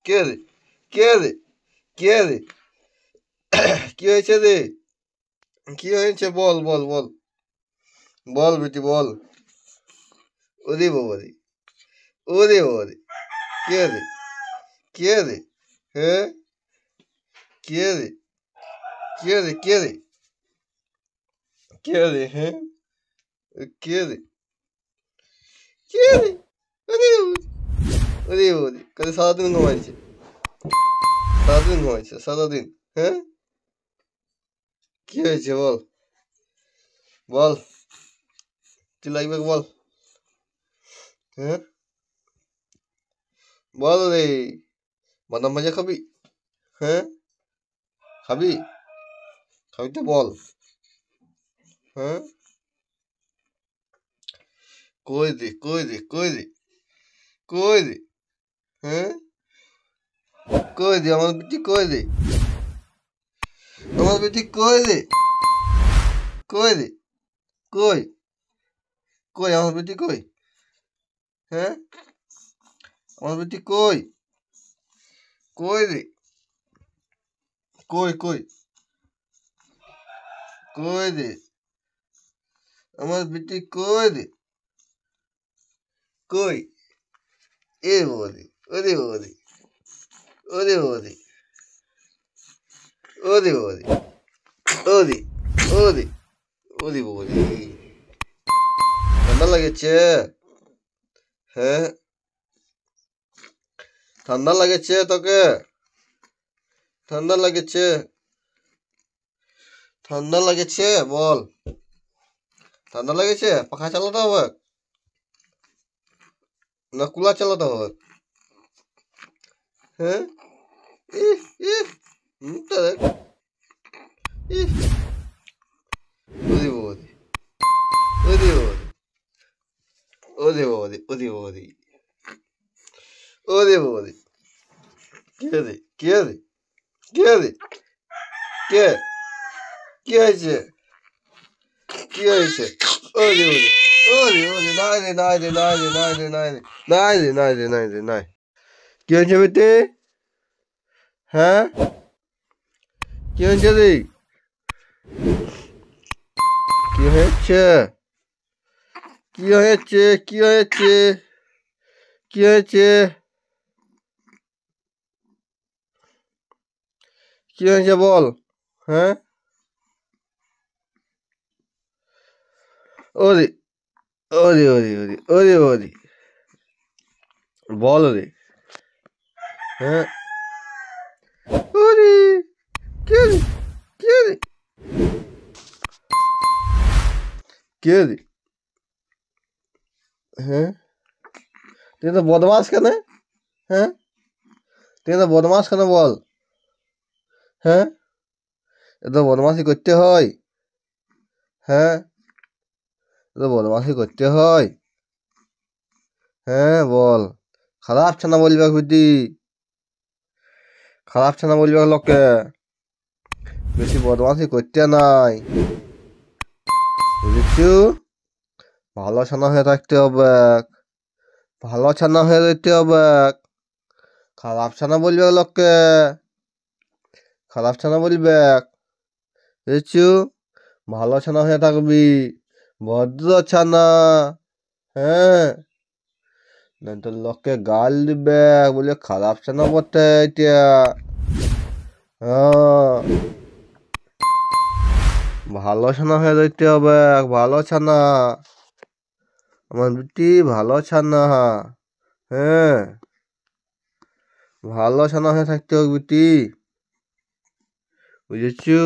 কে রে কে রে কে রে কি হয়েছে রে কি হয়েছে বল বল বল বল বেটি বল ওরে বাবা রে ওরে বাবা রে কে রে কে রে হ্যাঁ কে রে কে রে কে রে কে রে হ্যাঁ কে রে কে রে ওরে ওরে ওরে কাল সারাদিন ঘুমাইছে সারাদিন ঘুমাইছে সারাদিন হ্যাঁ কি হয়েছে বল বল কি লাগবে বল হ্যাঁ বল রে বাদাম ভাজা খাবি হ্যাঁ খাবি খাবি তো বল হ্যাঁ কই দে কই দে কই দে কই দে হ্যাঁ কই দে আমার বেটি কই দে আমার বেটি কই দে কই দে কই কই আমার বেটি কই হ্যাঁ আমার বেটি কই কই রে কই কই কই দে আমার বেটি কই দে কই এ বৌদি ওরে বৌদি ওরে বৌদি ওরে বৌদি ওরে ওরে ওরে বৌদি ঠান্ডা লাগেছে হ্যাঁ ঠান্ডা লাগেছে তোকে ঠান্ডা লাগেছে ঠান্ডা লাগেছে বল ঠান্ডা লাগেছে পাখা চালাতে হবে না কুলার চালাতে হবে হ্যাঁ ইহ ইহ মুখটা দেখ ইহ ওরে বৌদি ওরে বৌদি ওরে বৌদি ওরে বৌদি ওরে বৌদি কে রে কে রে কে রে কে কি হয়েছে কি হয়েছে ওরে ওরে ওরে ওরে নাই রে নাই রে নাই রে নাই রে নাই রে নাই রে নাই রে নাই রে নাই কি হয়েছে বেটে হ্যাঁ কি হয়েছে রে কি হয়েছে কি হয়েছে কি হয়েছে কি হয়েছে কি হয়েছে বল হ্যাঁ ওরে ওরে ওরে ওরে ওরে ওরে বল রে হ্যাঁ ওরে কে রে কে রে কে রে হ্যাঁ তুই তো বদমাস কেন হ্যাঁ তুই তো বদমাস কেন বল হ্যাঁ এ তো বদমাসি করতে হয় হ্যাঁ এ তো বদমাসি করতে হয় হ্যাঁ বল খারাপ ছানা বলবে বুদ্ধি খারাপ ছানা বলবে লোককে বেশি বদমাসি করতে নাই বুঝেছু ভালো ছানা হয়ে থাকতে হবে ভালো ছানা হয়ে যেতে হবে খারাপ ছানা বলবে লোককে খারাপ ছানা বলবে বুঝেছু ভালো ছানা হয়ে থাকবি ভদ্র ছানা হ্যাঁ না তো লোককে গাল দিবে বলে খারাপ ছানা বটে এটা হ্যাঁ ভালো ছানা হয়ে যেতে হবে ভালো ছানা আমার বেটি ভালো ছানা হ্যাঁ ভালো ছানা হয়ে থাকতে হবে বেটি বুঝেছু